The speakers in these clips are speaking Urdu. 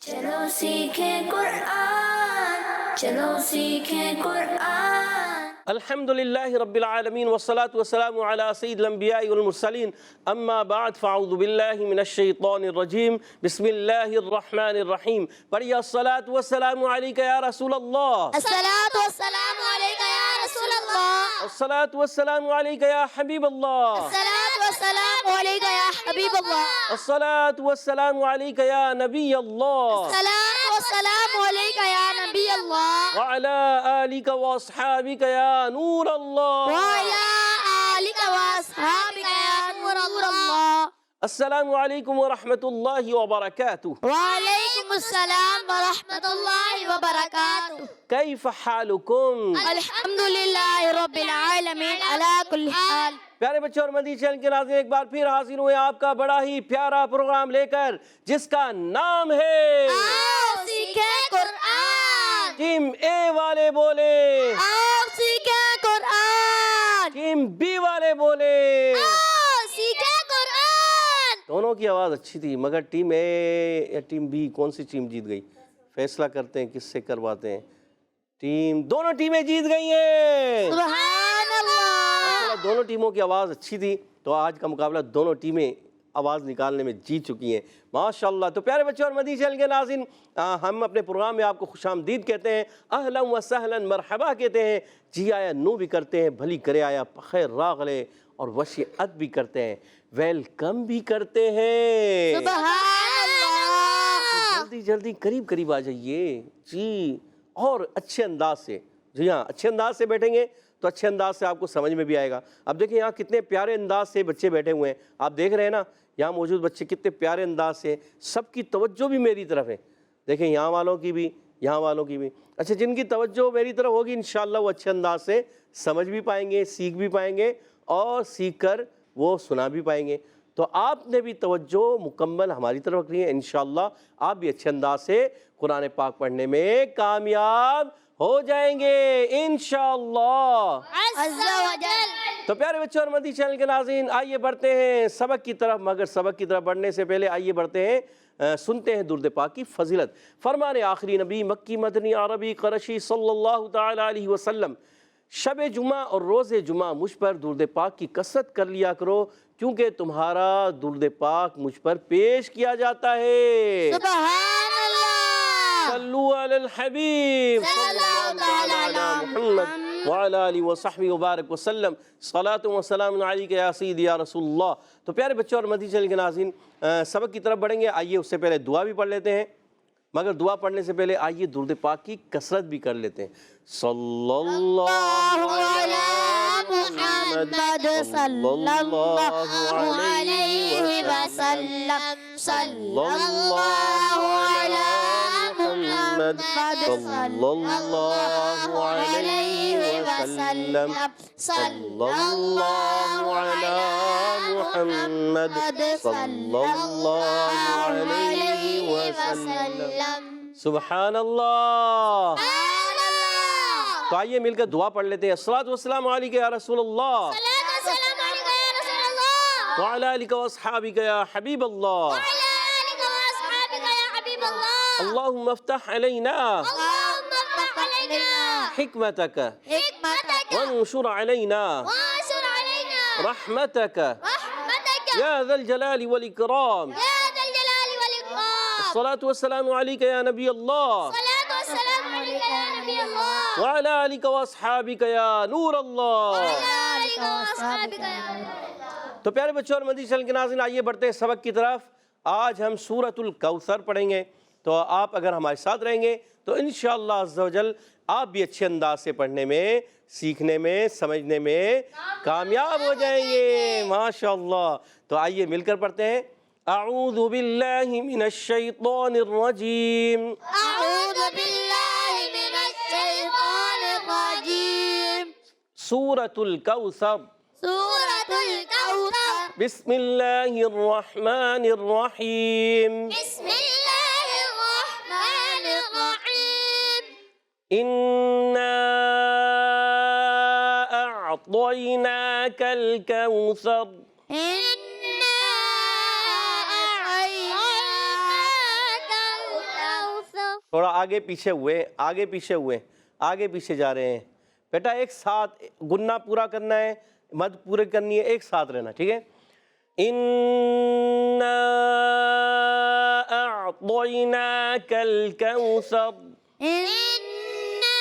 چلو سیکھیں قرآن، چلو سیکھیں قرآن۔ الحمد للہ رب العالمین والصلاة والسلام علی سید الانبیاء والمرسلین اما بعد فاعوذ باللہ من الشیطان الرجیم بسم اللہ الرحمن الرحیم پڑھیے الصلاة والسلام علیک یا رسول اللہ، الصلاة والسلام علیک یا رسول اللہ، الصلاة والسلام علیک یا حبیب اللہ، الصلاة والسلام علیک یا حبیب اللہ، الصلاة والسلام علیک یا نبی اللہ، الصلاة والسلام علیک یا نبی اللہ، وعلی آلک واصحابک یا نور اللہ، وعلی آلک واصحابک یا نور اللہ۔ السلام علیکم ورحمۃ اللہ وبرکاتہ۔ وعلیکم السلام ورحمۃ اللہ وبرکاتہ۔ کیف حالکم؟ الحمدللہ رب العالمین علی کل حال۔ پیارے بچوں اور مدنی چینل کے ناظرین، ایک بار پھر حاضر ہوئے آپ کا بڑا ہی پیارا پروگرام لے کر، جس کا نام ہے آؤ سیکھیں قرآن، ٹیم اے والے بولے، آؤ سیکھیں قرآن، ٹیم بی والے بولے۔ آؤ سیکھیں قرآن۔ دونوں کی آواز اچھی تھی، مگر ٹیم اے یا ٹیم بی کون سی ٹیم جیت گئی؟ فیصلہ کرتے ہیں، کس سے کرواتے ہیں؟ دونوں ٹیمیں جیت گئی ہیں۔ سبحان اللہ۔ دونوں ٹیموں کی آواز اچھی تھی، تو آج کا مقابلہ دونوں ٹیمیں آواز نکالنے میں جیت چکی ہیں، ماشاءاللہ۔ تو پیارے بچوں اور مدنی چینل کے ناظرین، ہم اپنے پروگرام میں آپ کو خوش آمدید کہتے ہیں، اہلا و سہلا مرحبا کہتے ہیں، جی آیا نو بھی کرتے ہیں، بھلی کرے آیا بخیر راغلے، اور وشیعت بھی کرتے ہیں، ویلکم بھی کرتے ہیں۔ سبحان اللہ۔ جلدی جلدی قریب آ جائیے جی، اور اچھے انداز سے، جی ہاں، اچھے انداز سے بیٹھیں گے تو اچھے انداز سے آپ کو سمجھ میں بھی آئے گا۔ اب دیکھیں یہاں کتنے پیارے انداز سے بچے بیٹھے ہوئے ہیں، آپ دیکھ رہے ہیں نا، یہاں موجود بچے کتنے پیارے انداز سے، سب کی توجہ بھی میری طرف ہے، دیکھیں یہاں والوں کی بھی، یہاں والوں کی بھی۔ اچھا، جن کی توجہ میری طرف ہوگی انشاءاللہ وہ اچھے انداز سے سمجھ بھی پائیں گے، سیکھ بھی پائیں گے، اور سیکھ کر وہ سنا بھی پائیں گے۔ تو آپ نے بھی توجہ مکمل ہماری طرف رکھنی ہے، انشاءاللہ آپ بھی اچھے انداز سے قرآن پاک پڑھنے میں کامیاب ہو جائیں گے انشاءاللہ عز و جل۔ تو پیارے بچوں اور مدنی چینل کے ناظرین، آئیے بڑھتے ہیں سبق کی طرف، مگر سبق کی طرف بڑھنے سے پہلے آئیے بڑھتے ہیں، سنتے ہیں درود پاک کی فضیلت۔ فرمان آخری نبی مکی مدنی عربی قرشی صلی اللہ تعالی علیہ وسلم، شب جمعہ اور روز جمعہ مجھ پر درود پاک کی کثرت کر لیا کرو، کیونکہ تمہارا درود پاک مجھ پر پیش کیا جاتا ہے۔ سبحان اللہ۔ صلو علی الحبیب صلی اللہ علی محمد وعلی آلہ وصحبہ وبارک وسلم، صلاۃ و سلام علیک یا سیدی یا رسول اللہ۔ تو پیارے بچوں اور مدنی چینل کے ناظرین، سبق کی طرف بڑھیں گے، آئیے اس سے پہلے دعا بھی پڑھ لیتے ہیں، مگر دعا پڑھنے سے پہلے آئیے درود پاک کی کثرت بھی کر لیتے ہیں۔ صلی اللہ علی محمد صلی اللہ علیہ وسلم، صلی اللہ علی محمد صلی اللہ علیہ وسلم، صلی اللہ علی محمد صلی اللہ علیہ وسلم۔ سبحان اللہ۔ تو آئیے مل کر دعا پڑھ لیتے ہیں۔ الصلاۃ والسلام علیک یا رسول اللہ، وعلی آلک واصحابک یا حبیب اللہ، اللہم افتح علینا حکمتک وانشر علینا رحمتک یا ذا الجلال والاکرام۔ الصلاۃ والسلام علیک یا نبی اللہ، وعلی آلک واصحابک یا نور اللہ۔ تو پیارے بچوں اور مدنی چینل کے ناظرین، آئیے بڑھتے ہیں سبق کی طرف۔ آج ہم سورۃ الکوثر پڑھیں گے، تو آپ اگر ہمارے ساتھ رہیں گے تو انشاءاللہ عز و جل آپ بھی اچھے انداز سے پڑھنے میں، سیکھنے میں، سمجھنے میں کامیاب ہو جائیں گے، ماشاءاللہ۔ تو آئیے مل کر پڑھتے ہیں۔ اعوذ باللہ من الشیطان الرجیم، اعوذ باللہ من الشیطان الرجیم، سورۃ الکوثر، سورۃ الکوثر، بسم اللہ الرحمن الرحیم، بسم اللہ الرحمن الرحیم، انا اعطیناک الکوثر، إنا أعطيناك الكوثر تھوڑا آگے پیچھے ہوئے، آگے پیچھے ہوئے، آگے پیچھے جا رہے ہیں بیٹا، ایک ساتھ گننا پورا کرنا ہے، مد پورے کرنی ہے، ایک ساتھ رہنا، ٹھیک ہے؟ اِنَّا أَعْطَيْنَاكَ الْكَوْثَرَ، إنا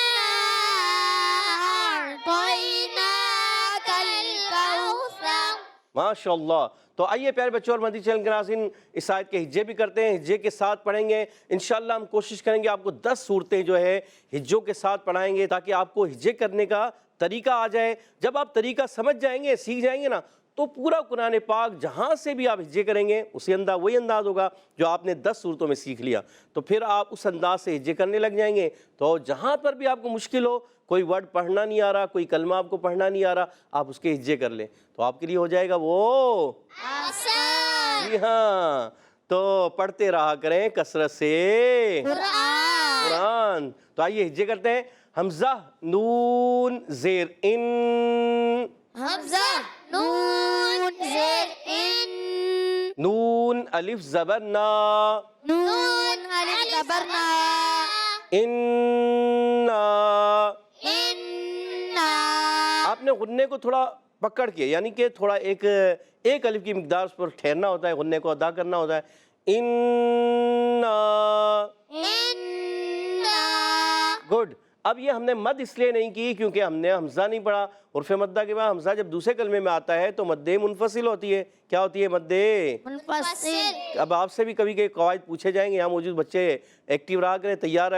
أعطيناك الكوثر. ماشاء اللہ۔ تو آئیے پیارے بچوں اور مدنی چینل کے ناظرین، اس آیت کے ہجے بھی کرتے ہیں، ہجے کے ساتھ پڑھیں گے انشاءاللہ۔ ہم کوشش کریں گے آپ کو 10 صورتیں جو ہے ہجوں کے ساتھ پڑھائیں گے تاکہ آپ کو ہجے کرنے کا طریقہ آ جائے۔ جب آپ طریقہ سمجھ جائیں گے، سیکھ جائیں گے نا، تو پورا قرآن پاک جہاں سے بھی آپ ہجے کریں گے وہی انداز ہوگا جو آپ نے 10 صورتوں میں سیکھ لیا، تو پھر آپ اس انداز سے ہجے کرنے لگ جائیں گے۔ تو جہاں پر بھی آپ کو مشکل ہو، کوئی ورڈ پڑھنا نہیں آ رہا، کوئی کلمہ آپ کو پڑھنا نہیں آ رہا، آپ اس کے ہجے کر لیں تو آپ کے لیے ہو جائے گا وہ آسان. جی ہاں۔ تو پڑھتے رہا کریں کثرت سے قرآن۔ تو آئیے ہجے کرتے ہیں۔ حمزہ نون زیر ان، حمزہ نون زیر ان، نون الف زبر نا، نون الف زبر نا، انا۔ انا. آپ نے غنے کو تھوڑا پکڑ کے، یعنی کہ تھوڑا ایک الف کی مقدار اس پر ٹھہرنا ہوتا ہے، غنے کو ادا کرنا ہوتا ہے۔ انا، انا. گڈ۔ اب یہ ہم نے مد اس لیے نہیں کی کیونکہ ہم نے حمزہ نہیں پڑھا۔ عرف مدہ کے بعد حمزہ جب دوسرے کلمے میں آتا ہے تو مد منفصل ہوتی ہے۔ کیا ہوتی ہے؟ مد منفصل. اب آپ سے بھی کبھی کبھی قواعد پوچھے جائیں گے، یہاں موجود بچے ایکٹیو رہا کریں، تیار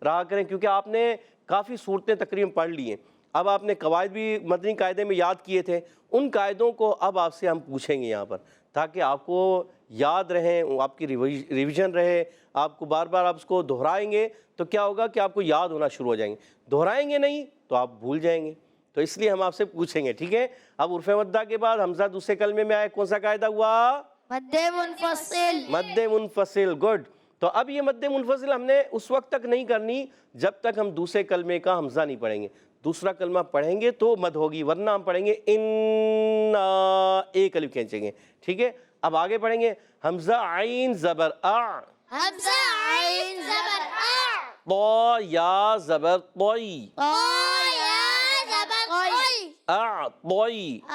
رہا کریں، کیونکہ آپ نے کافی صورتیں تقریباً پڑھ لی ہیں۔ اب آپ نے قواعد بھی مدنی قاعدے میں یاد کیے تھے، ان قاعدوں کو اب آپ سے ہم پوچھیں گے یہاں پر، تاکہ آپ کو یاد رہیں، آپ کی ریویژن رہے۔ آپ کو بار بار آپ اس کو دہرائیں گے تو کیا ہوگا کہ آپ کو یاد ہونا شروع ہو جائیں گے، دہرائیں گے نہیں تو آپ بھول جائیں گے۔ تو اس لیے ہم آپ سے پوچھیں گے، ٹھیک ہے؟ اب عرف مدہ کے بعد حمزہ دوسرے کلمے میں آئے، کون سا قاعدہ ہوا؟ مد منفصل. مد منفصل، گڈ۔ تو اب یہ مد منفصل ہم نے اس وقت تک نہیں کرنی جب تک ہم دوسرے کلمے کا حمزہ نہیں پڑھیں گے۔ دوسرا کلمہ پڑھیں گے تو مد ہوگی، ورنہ ہم پڑھیں گے انا، ایک الف کھینچیں گے، ٹھیک ہے؟ اب آگے پڑھیں گے حمزہ عین زبر آ، حمزہ عین زبر آ، طا یا زبر طی، طا یا زبر طی، آ طی، آ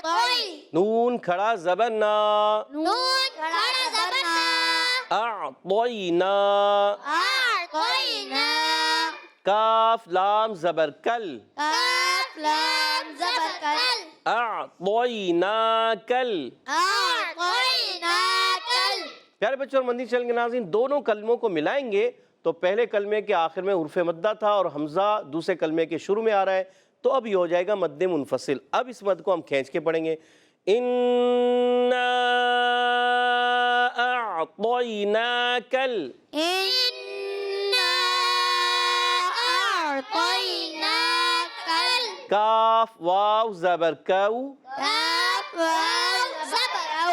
طی، نون کھڑا زبر نا، نون کھڑا زبر نا، اعطینا، اعطینا، کاف لام زبر کل، کاف لام زبر کل، اعطینا کل۔ اعطینا کل. پیارے بچوں اور مدنی چینل کے ناظرین، دونوں کلموں کو ملائیں گے تو پہلے کلمے کے آخر میں حرف مدہ تھا اور حمزہ دوسرے کلمے کے شروع میں آ رہا ہے، تو اب یہ ہو جائے گا مد منفصل۔ اب اس مد کو ہم کھینچ کے پڑھیں گے، انا اعطیناک ال، انا اعطینا کل، کاف واو زبر کو، کاف واو زبر او،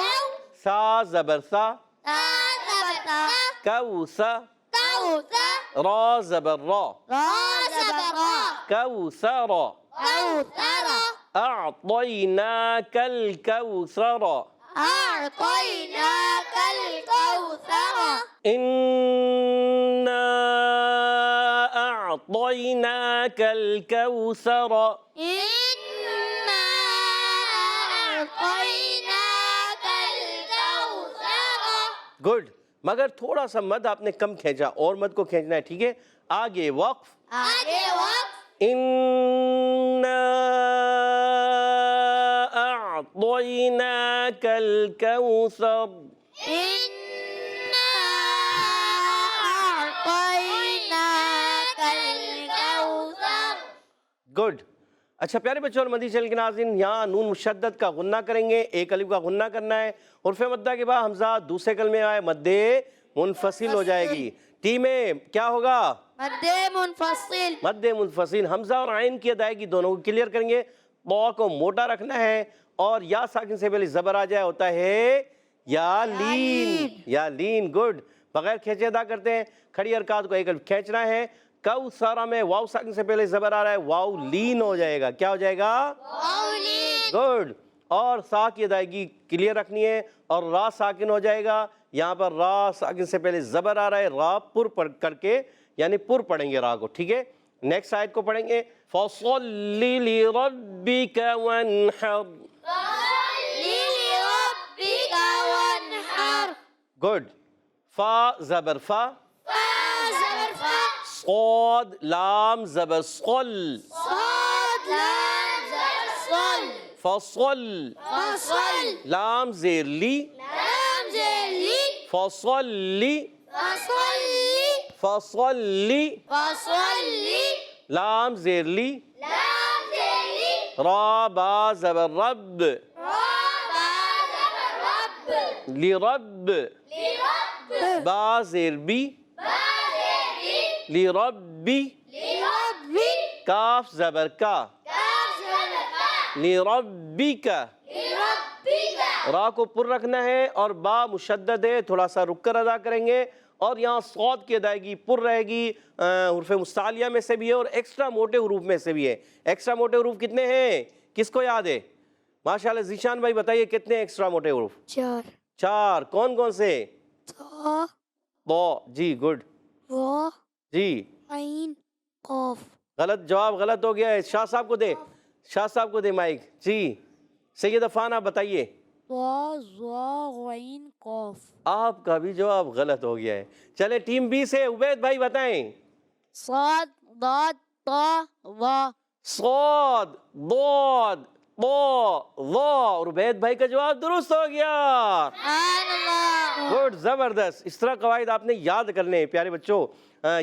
سا زبر سا، تا زبر تا، کوسا، کوثر، را زبر را، را زبر را، کوثرا، کوثر، اعطیناک الکوثر، اعطیناک الکوثر، انا اعطیناک الکوثر۔ انا اعطیناک الکوثر. گڈ، مگر تھوڑا سا مد آپ نے کم کھینچا، اور مد کو کھینچنا ہے، ٹھیک ہے؟ آگے وقف، آگے وقف، انا اعطیناک الکوثر۔ انا اعطیناک الکوثر. گڈ۔ اچھا پیارے بچوں اور مدنی چینل کے ناظرین، یہاں نون مشدد کا غنہ کریں گے، ایک الف کا غنہ کرنا ہے۔ حرف مدہ کے بعد حمزہ دوسرے کلمے آئے، مد منفصل ہو جائے گی۔ ٹی میں کیا ہوگا؟ مد منفصل، مد منفصل۔ حمزہ اور عین کی ادائیگی دونوں کو کلیئر کریں گے۔ با کو موٹا رکھنا ہے اور یا ساکن سے پہلے زبر آ جائے ہوتا ہے یا لین، یا لین، گڈ۔ بغیر کھینچے ادا کرتے ہیں، کھڑی حرکات کو ایک الف کھینچنا ہے۔ کوثر میں واو ساکن سے پہلے زبر آ رہا ہے، واو لین ہو جائے گا، کیا ہو جائے گا؟ قولی، گڈ۔ اور سا کی ادائیگی کلیئر رکھنی ہے اور را ساکن ہو جائے گا، یہاں پر را ساکن سے پہلے زبر آ رہا ہے، را پر پڑھ کر کے یعنی پر پڑھیں گے را کو، ٹھیک ہے؟ نیکسٹ آیت کو پڑھیں گے فَصَلِّ لِرَبِّكَ وَانْحَرْ. لِرَبِّكَ وَانْحَرْ. گڈ. فا زبر فا، زبر فا. صاد لام زبر صل، صاد لام زبر صل. فصل فصل. لام زیر لی، لام زیر لی. فصلی فصلی. فصلی فصلی. لام زیر لی، لام زیر لی. را با زبر رب، را زبر رب. لرب، لرب. با زیر بی، زیر لی. لربی، لربی. کاف زبر کا، کاف زبر کا. لربک. لربک. را کو پر رکھنا ہے اور با مشدد ہے، تھوڑا سا رک کر ادا کریں گے، اور یہاں صاد کی ادائیگی پر رہے گی، حروف مستعلیہ میں سے بھی ہے اور ایکسٹرا موٹے حروف میں سے بھی ہے۔ ایکسٹرا موٹے حروف کتنے ہیں؟ کس کو یاد ہے؟ ماشاءاللہ ذیشان بھائی بتائیے کتنے ایکسٹرا موٹے حروف؟ 4. چار۔ کون کون سے؟ تا. با، جی گڈ، وا. جی عین. قاف. غلط جواب غلط ہو گیا ہے، شاہ صاحب کو دے، شاہ صاحب کو دے مائک۔ جی سید عفان آپ بتائیے۔ وا. ظا. غین. قاف. آپ کا بھی جواب غلط ہو گیا ہے۔ چلے ٹیم بی سے عبید بھائی بتائیں۔ صاد. ضاد. طا. ظا. صاد، ضاد، طا، ظا، اور عبید بھائی کا جواب درست ہو گیا۔ سبحان اللہ. گڈ، زبردست۔ اس طرح قواعد آپ نے یاد کرنے ہیں پیارے بچوں۔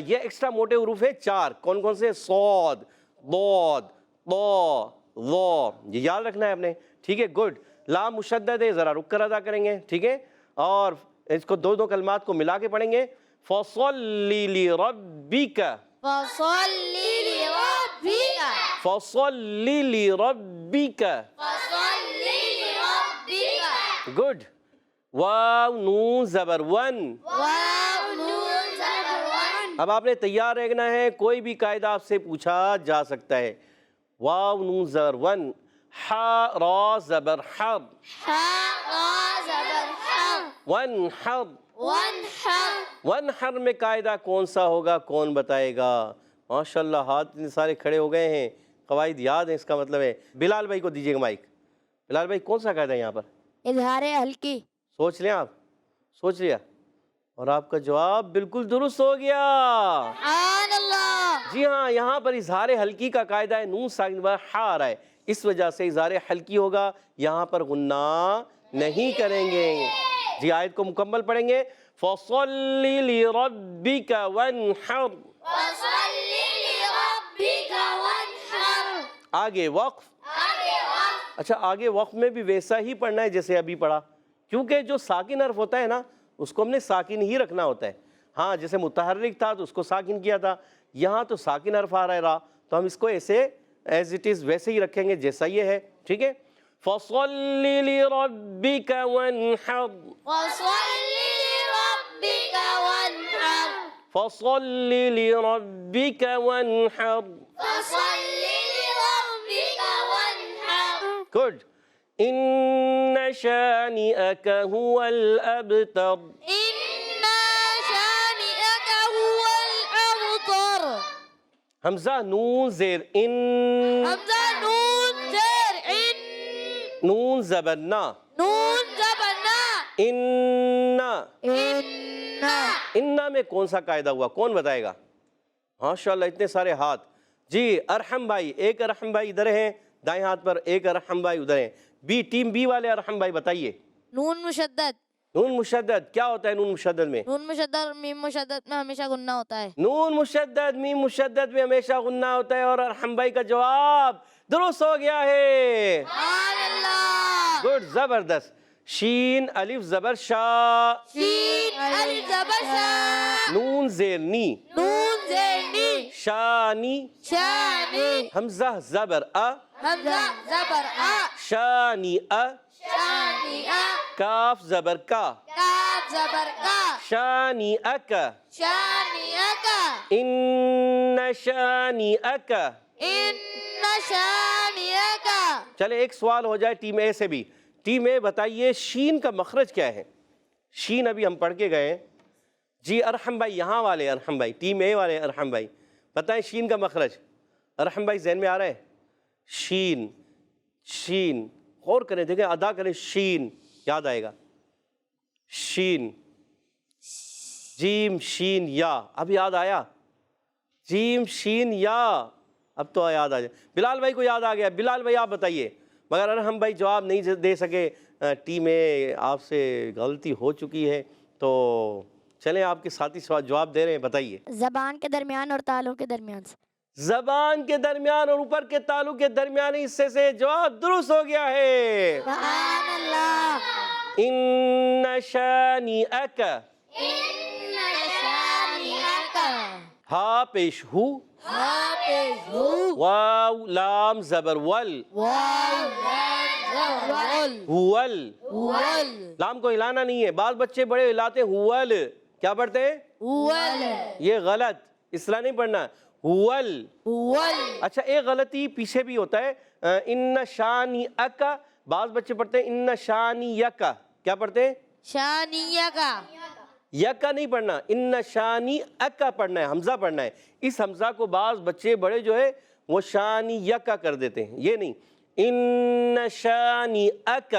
یہ ایکسٹرا موٹے حروف ہے 4۔ کون کون سے؟ صاد، ضاد، طا، ظا، یہ یاد رکھنا ہے آپ نے، ٹھیک ہے؟ گڈ۔ لام مشدد ہے، ذرا رک کر ادا کریں گے، ٹھیک ہے؟ اور اس کو دو کلمات کو ملا کے پڑھیں گے۔ فَصَلِّ لِرَبِّكَ، فصلی لربک. فَصَلِّ لِرَبِّكَ۔ فصلی لربک. گڈ۔ واو نون زبر ون۔ واو. نون زبر ون. اب آپ نے تیار رہنا ہے، کوئی بھی قاعدہ آپ سے پوچھا جا سکتا ہے۔ واو نون زبر ون، حا را زبر حر، حا. را زبر حر. ون حر۔ وانحر. ون حر میں قاعدہ کون سا ہوگا، کون بتائے گا؟ ماشاءاللہ ہاتھ اتنے سارے کھڑے ہو گئے ہیں، قواعد یاد ہیں، اس کا مطلب ہے۔ بلال بھائی کو دیجیے گا مائک۔ بلال بھائی کون سا قاعدہ ہے یہاں پر؟ اظہار ہلکی. سوچ لیں آپ، سوچ لیا، اور آپ کا جواب بالکل درست ہو گیا۔ سبحان اللہ. جی ہاں، یہاں پر اظہار ہلکی کا قاعدہ ہے، نون ساکن پر ہا آ رہا ہے، اس وجہ سے اظہار ہلکی ہوگا، یہاں پر غنہ نہیں کریں گے۔ جی آیت کو مکمل پڑھیں گے۔ فَصَلِّ لِرَبِّكَ وَانْحَرْ۔ فصلی لربک وانحر. آگے وقف۔ آگے وقت. اچھا آگے وقف میں بھی ویسا ہی پڑھنا ہے جیسے ابھی پڑھا، کیونکہ جو ساکن حرف ہوتا ہے نا اس کو ہم نے ساکن ہی رکھنا ہوتا ہے۔ ہاں جیسے متحرک تھا تو اس کو ساکن کیا تھا، یہاں تو ساکن حرف آ رہا ہے را، تو ہم اس کو ایسے ایز اٹ از ویسے ہی رکھیں گے جیسا یہ ہے، ٹھیک ہے؟ فَصَلِّ لِرَبِّكَ وَانْحَرْ۔ فصلی لربک وانحر. فَصَلِّ لِرَبِّكَ وَانْحَرْ۔ فصلی لربک وانحر. گڈ۔ إِنَّ شَانِئَكَ هُوَ الْأَبْتَرُ۔ ان شانئک هو الابتر. حمزہ نون زیر ان، حمزہ. نون زیر ان. نون زبر نا، نون زبر نا. اِنَّا۔ ان. اِنَّا میں کون سا قاعدہ ہوا، کون بتائے گا؟ ماشاءاللہ اتنے سارے ہاتھ۔ جی ارحم بھائی، ایک ارحم بھائی ادھر ہیں دائیں ہاتھ پر، ایک ارحم بھائی ادھر ہیں۔ بی ٹیم بی والے ارحم بھائی بتائیے۔ نون مشدد. نون مشدد کیا ہوتا ہے؟ نون مشدد میں نون مشدد میم مشدد میں ہمیشہ غنہ ہوتا ہے. نون مشدد میم مشدد میں ہمیشہ غنہ ہوتا ہے، اور ارحم بھائی کا جواب درست ہو گیا ہے۔ سبحان اللہ. گڈ، زبردست۔ شین الف زبر شا، شین الف زبر شا. نون زیر نی، نون زیر نی. شانی، شانی. حمزہ زبر ا، حمزہ زبر آ. شانی ا، شانی آ. کاف زبر کا، کاف زبر کا. شانی اک، شانی اکا. ان شانی اک۔ ان شانی اکا. چلے ایک سوال ہو جائے ٹیم اے سے بھی۔ ٹیم اے بتائیے شین کا مخرج کیا ہے؟ شین ابھی ہم پڑھ کے گئے ہیں جی. ارحم بھائی یہاں والے ارحم بھائی ٹیم اے والے ارحم بھائی بتائیں شین کا مخرج. ارحم بھائی ذہن میں آ رہا ہے؟ شین شین غور کریں دیکھیں ادا کریں شین یاد آئے گا. شین جیم شین یا اب یاد آیا. جیم شین یا اب تو یاد آ جائے. بلال بھائی کو یاد آ گیا. بلال بھائی آپ بتائیے. مگر ارحم بھائی جواب نہیں دے سکے. ٹیم اے آپ سے غلطی ہو چکی ہے تو چلیں آپ کے ساتھی جواب دے رہے ہیں. بتائیے. زبان کے درمیان اور تالوں کے درمیان سے. زبان کے درمیان اور اوپر کے تالو کے درمیانی حصے سے جواب درست ہو گیا ہے. سبحان اللہ. ان شانئک ہا پیش ہو واو لام زبر ول ہول. لام کو ہلانا نہیں ہے. بعض بچے بڑے ہلاتے ہول. کیا پڑھتے ہیں؟ یہ غلط. اس طرح نہیں پڑھنا. ہول. اچھا ایک غلطی پیچھے بھی ہوتا ہے. ان شانئک بعض بچے پڑھتے ہیں ان شانئک. کیا پڑھتے ہیں؟ شانیہ کا. یکا نہیں پڑھنا. ان شانئک پڑھنا ہے. حمزہ پڑھنا ہے. اس حمزہ کو بعض بچے بڑے جو ہے وہ شانئک کر دیتے ہیں. یہ نہیں. ان شانئک.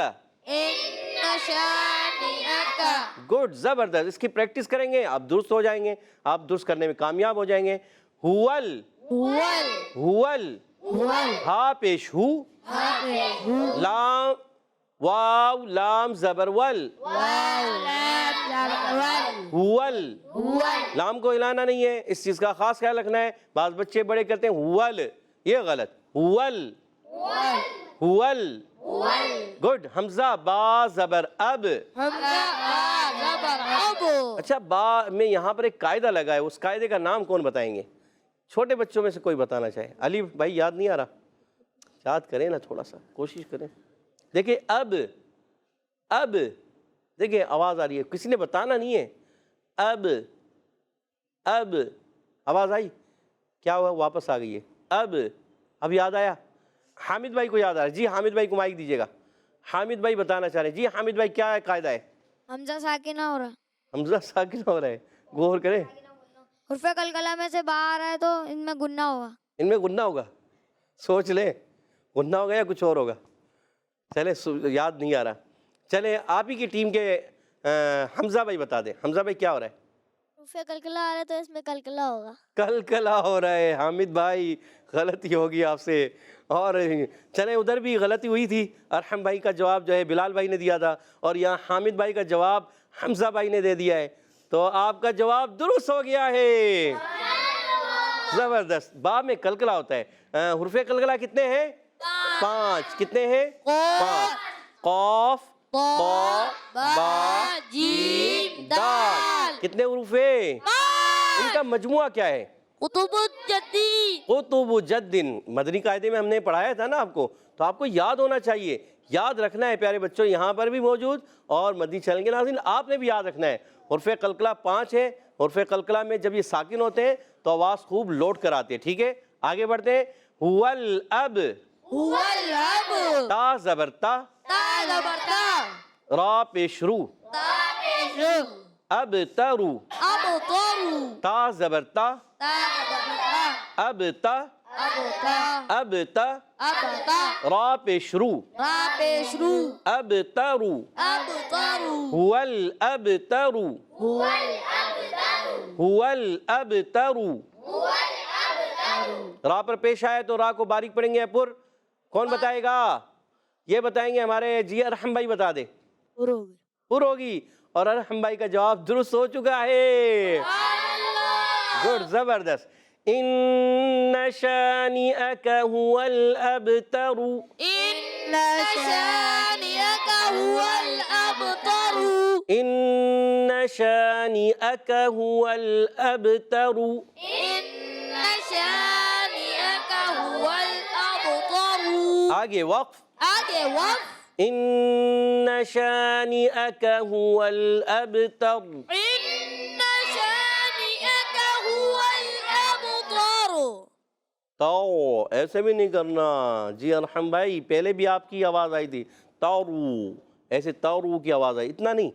گڈ زبردست. اس کی پریکٹس کریں گے آپ درست ہو جائیں گے. آپ درست کرنے میں کامیاب ہو جائیں گے. ہول ہول ہا پیش ہو لام واو لام زبر ول ہول. لام کو ہلانا نہیں ہے. اس چیز کا خاص خیال رکھنا ہے. بعض بچے بڑے کرتے ہیں ہول. یہ غلط. Whole whole. گڈ. حمزہ با زبر اب. اچھا با میں یہاں پر ایک قاعدہ لگا ہے. اس قاعدے کا نام کون بتائیں گے؟ چھوٹے بچوں میں سے کوئی بتانا چاہے. علی بھائی یاد نہیں آ رہا؟ یاد کریں نا تھوڑا سا کوشش کریں. دیکھیں اب دیکھیں آواز آ رہی ہے. کسی نے بتانا نہیں ہے. اب آواز آئی. کیا ہوا؟ واپس آ گئی ہے. اب یاد آیا. حامد بھائی کو یاد آ رہا ہے. جی حامد بھائی کو مائک دیجیے گا. حامد بھائی بتانا چاہ رہے ہیں. جی حامد بھائی کیا ہے قاعدہ ہے؟ حمزہ ساکنہ ہو رہا. حمزہ ساکن ہو رہا ہے. غور کریں. حرف قلقلہ میں سے باہر آئے تو ان میں گنہ ہوگا. ان میں غنہ ہوگا. سوچ لیں غنہ ہوگا یا کچھ اور ہوگا. چلے یاد نہیں آ رہا. چلے آپ ہی کی ٹیم کے حمزہ بھائی بتا دیں. حمزہ بھائی کیا ہو رہا ہے؟ حرف قلقلہ آ رہا ہے تو اس میں قلقلہ ہوگا. کلکلا ہو رہا ہے. حامد بھائی غلطی ہوگی آپ سے. اور چلیں ادھر بھی غلطی ہوئی تھی. ارحم بھائی کا جواب جو ہے بلال بھائی نے دیا تھا اور یہاں حامد بھائی کا جواب حمزہ بھائی نے دے دیا ہے. تو آپ کا جواب درست ہو گیا ہے. زبردست. با میں کلکلا ہوتا ہے. حرف قلقلہ کتنے ہیں؟ 5. کتنے ہیں؟ 5. قاف قا با جیم دال. کتنے حروف ہیں؟ ان کا مجموعہ کیا ہے؟ قطب الجدی. قطب جدن. مدنی قاعدے میں ہم نے پڑھایا تھا نا آپ کو. تو آپ کو یاد ہونا چاہیے. یاد رکھنا ہے پیارے بچوں. یہاں پر بھی موجود اور مدنی چینل کے ناظرین آپ نے بھی یاد رکھنا ہے. حرف قلقلہ 5 ہے. حرف قلقلہ میں جب یہ ساکن ہوتے ہیں تو آواز خوب لوٹ کر آتے ہیں. ٹھیک ہے آگے بڑھتے ہیں. ہول اب. تا زبر تا. را پیش رو. اب ترو. تا زبر تا. اب تا. اب تا. را پیش رو. اب ترو. هو اب ترو. هو اب ترو. را پر پیش آئے تو را کو باریک پڑھیں گے. پر کون بتائے گا؟ یہ بتائیں گے ہمارے جی ارحم بھائی. بتا دے. پر ہوگی. اور ارحم بھائی کا جواب درست ہو چکا ہے. گڈ زبردست. ان شانئک هو الابتر. ان شانئک هو الابتر. ان شانئک هو الابتر. ان شانئک هو الابتر. آگے وقف. ان شانئک هو الابتر. ان شانئک هو الابتر. تو ایسے بھی نہیں کرنا. جی ارحم بھائی پہلے بھی آپ کی آواز آئی تھی تارو. ایسے تارو کی آواز آئی. اتنا نہیں.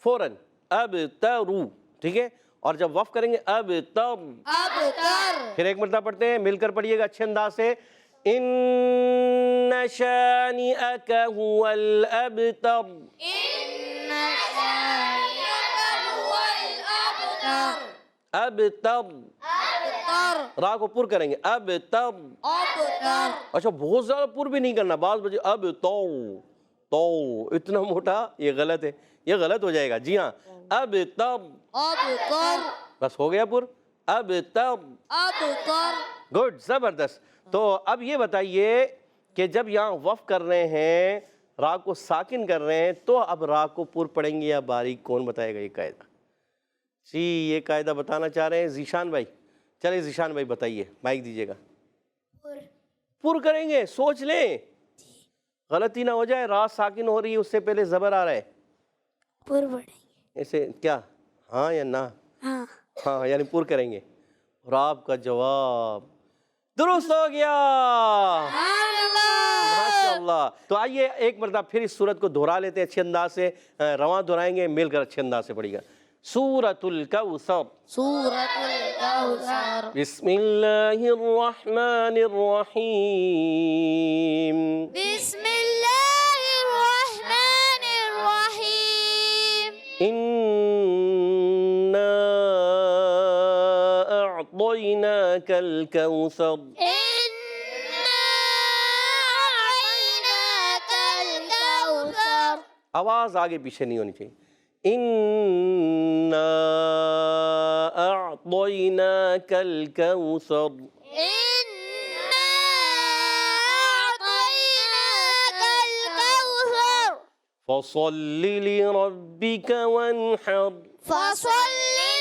فوراً ابترو، ٹھیک ہے؟ اور جب وقف کریں گے ابتر، أبتر پھر ایک مرتبہ پڑھتے ہیں، مل کر پڑھیے گا اچھے انداز سے، ان شانئک هو الابتر، إن شانئك هو الأبتر ابتر، أبتر را کو پر کریں گے ابتر، أبتر اچھا بہت زیادہ پر بھی نہیں کرنا، بعض بجے ابتر، تو اتنا موٹا، یہ غلط ہے، یہ غلط ہو جائے گا، جی ہاں ابتر، أبتر بس ہو گیا پر، ابتر، أبتر گڈ، زبردست۔ تو اب یہ بتائیے کہ جب یہاں وقف کر رہے ہیں، را کو ساکن کر رہے ہیں، تو اب را کو پر پڑھیں گے یا باریک؟ کون بتائے گا یہ قاعدہ؟ جی یہ قاعدہ بتانا چاہ رہے ہیں ذیشان بھائی، چلیں ذیشان بھائی بتائیے، مائک دیجیے گا۔ پر کریں گے، سوچ لیں غلطی نہ ہو جائے، را ساکن ہو رہی ہے، اس سے پہلے زبر آ رہا ہے، پر پڑھیں گے ایسے کیا ہاں یا نہ؟ ہاں ہاں یعنی پر کریں گے، اور آپ کا جواب درست ہو گیا، ماشاءاللہ۔ تو آئیے ایک مرتبہ پھر اس سورت کو دہرا لیتے ہیں اچھے انداز سے، رواں دہرائیں گے، مل کر اچھے انداز سے پڑھیے گا۔ سورۃ الکوثر، سورة الكوثر بسم اللہ الرحمن الرحیم، بسم الله الرحمن الرحيم إنا أعطيناك الكوثر، إنا أعطيناك الكوثر آواز آگے پیچھے نہیں ہونی چاہیے، إنا أعطيناك الكوثر، إنا أعطيناك الكوثر فصل لربك وانحر، فصل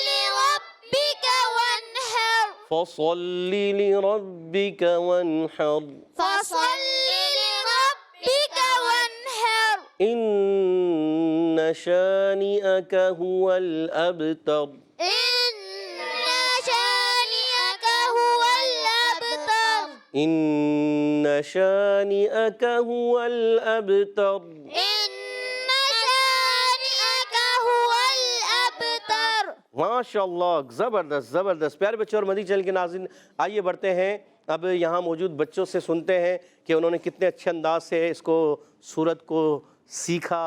لربك وانحر فصل لربك وانحر، فصل لربك وانحر إن شانئك هو الأبتر، إن شانئك هو الأبتر إن شانئك هو الأبتر۔ إن شانئك هو الأبتر ماشاءاللہ، زبردست زبردست۔ پیارے بچوں اور مدنی چینل کے ناظرین، آئیے بڑھتے ہیں، اب یہاں موجود بچوں سے سنتے ہیں کہ انہوں نے کتنے اچھے انداز سے اس کو سورت کو سیکھا،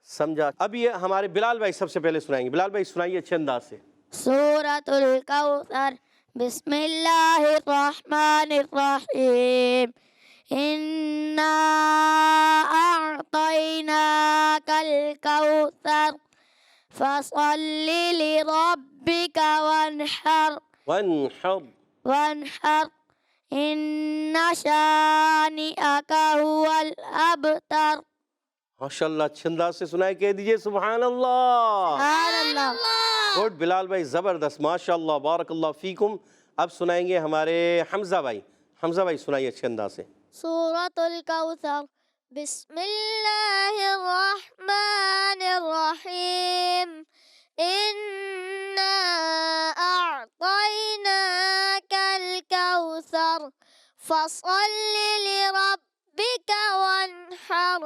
سمجھا۔ اب یہ ہمارے بلال بھائی سب سے پہلے سنائیں گے، بلال بھائی سنائیے اچھے انداز سے۔ سورة الكوثر بسم الله الرحمن الرحيم إنا أعطيناك الكوثر فصل لربك وانحر، وانحر إن شانئك هو الأبتر ماشاءاللہ اچھے انداز سے سنائے، کہہ دیجئے سبحان اللہ۔ سبحان اللہ گڈ بلال بھائی، زبردست، ماشاءاللہ، بارک اللہ فیکم۔ اب سنائیں گے ہمارے حمزہ بھائی، حمزہ بھائی سنائیے اچھے انداز سے۔ سورة الكوثر بسم الله الرحمن الرحيم إنا أعطيناك الكوثر فصل لربك وانحر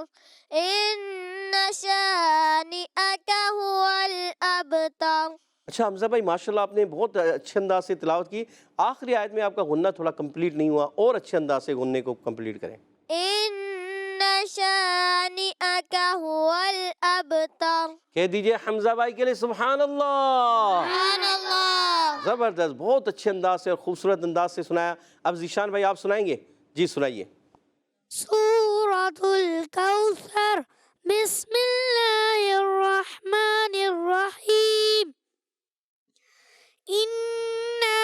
إن شانئك هو الأبتر۔ اچھا حمزہ بھائی ماشاءاللہ آپ نے بہت اچھے انداز سے تلاوت کی، آخری آیت میں آپ کا غنہ تھوڑا کمپلیٹ نہیں ہوا، اور اچھے انداز سے غنے کو کمپلیٹ کریں۔ إن شانئك هو الأبتر کہہ دیجئے حمزہ بھائی کے لیے سبحان اللہ۔ سبحان اللہ زبردست، بہت اچھے انداز سے اور خوبصورت انداز سے سنایا۔ اب ذیشان بھائی آپ سنائیں گے؟ جی سنائیے۔ سورة الكوثر بسم الله الرحمن الرحيم إنا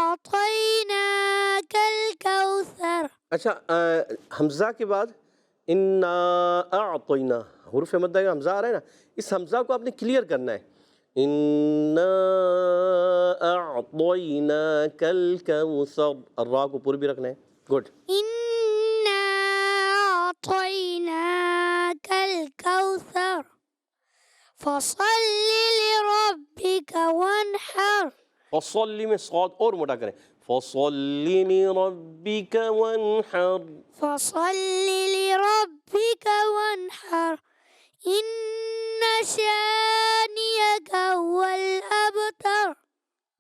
أعطيناك الكوثر۔ اچھا حمزہ کے بعد انا اعطینا، حروف مدہ کا حمزہ آ رہا ہے نا، اس حمزہ کو آپ نے کلیئر کرنا ہے، انا اعطیناک الکوثر، الراء کو پر بھی رکھنا ہے، گڈ۔ إنا أعطيناك الكوثر فصل لربك وانحر فصلی میں صاد اور موٹا کریں، فصلی لربک وانحر، فصل لربك وانحر إن شانئك هو الأبتر.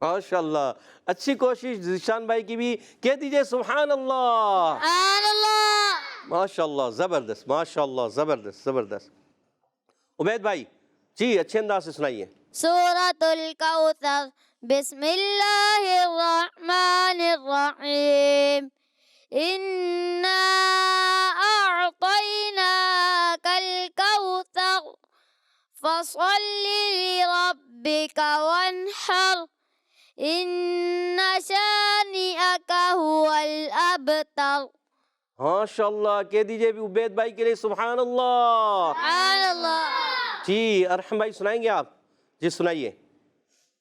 ماشاء اللہ، اچھی کوشش ذیشان بھائی کی بھی، کہہ دیجئے سبحان اللہ. سبحان اللہ. ماشاء اللہ، زبردست، ماشاء اللہ، زبردست زبردست. عبید بھائی جی اچھے انداز سے سنائیے. سورة الكوثر. بسم الله الرحمن الرحيم. إنا أعطيناك الكوثر فصل لربك وانحر إن شانئك هو الأبتر. ماشاء اللہ، کہہ دیجئے بھی عبید بھائی کے لیے سبحان اللہ. سبحان اللہ. جی ارحم بھائی سنائیں گے آپ؟ جی سنائیے.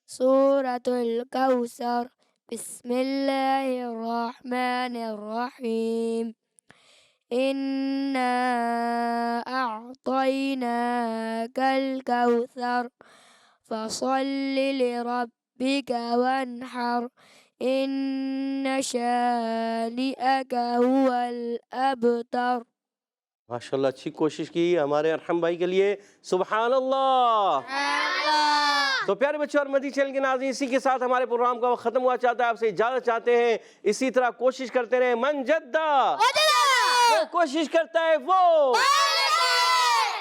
سورة الكوثر. بسم الله الرحمن الرحيم. إنا أعطيناك الكوثر فصل لربك وانحر إن شانئك هو الأبتر. ماشاء اللہ، اچھی کوشش کی ہمارے ارحم بھائی کے لیے سبحان اللہ. تو پیارے بچوں اور مدنی چینل کے ناظرین، اسی کے ساتھ ہمارے پروگرام کا وقت ختم ہوا چاہتا ہے. آپ سے اجازت چاہتے ہیں، اسی طرح کوشش کرتے رہیں. من جدہ، جو کوشش کرتا ہے وہ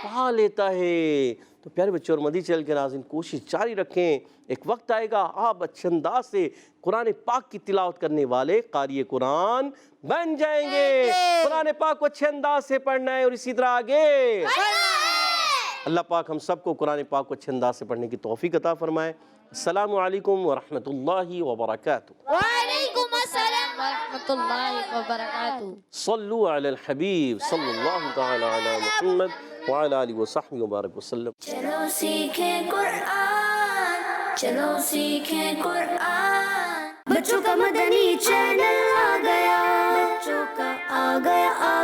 پا لیتا ہے. تو پیارے بچوں اور مدنی چینل کے ناظرین، کوشش جاری رکھیں. ایک وقت آئے گا آپ اچھے انداز سے قرآن پاک کی تلاوت کرنے والے قاری قرآن بن جائیں گے. قرآن پاک کو اچھے انداز سے پڑھنا ہے اور اسی طرح آگے. اللہ پاک ہم سب کو قرآن پاک کو اچھے انداز سے پڑھنے کی توفیق عطا فرمائے. السلام علیکم ورحمۃ اللہ وبرکاتہ. وعلیکم السلام ورحمۃ اللہ وبرکاتہ. صلو علی الحبیب صلی اللہ تعالی علی محمد وعلی آلہ وصحبہ وبارک وسلم. چلو سیکھیں قرآن، چلو سیکھیں قرآن. بچوں کا مدنی چینل آ گیا، بچوں کا آ گیا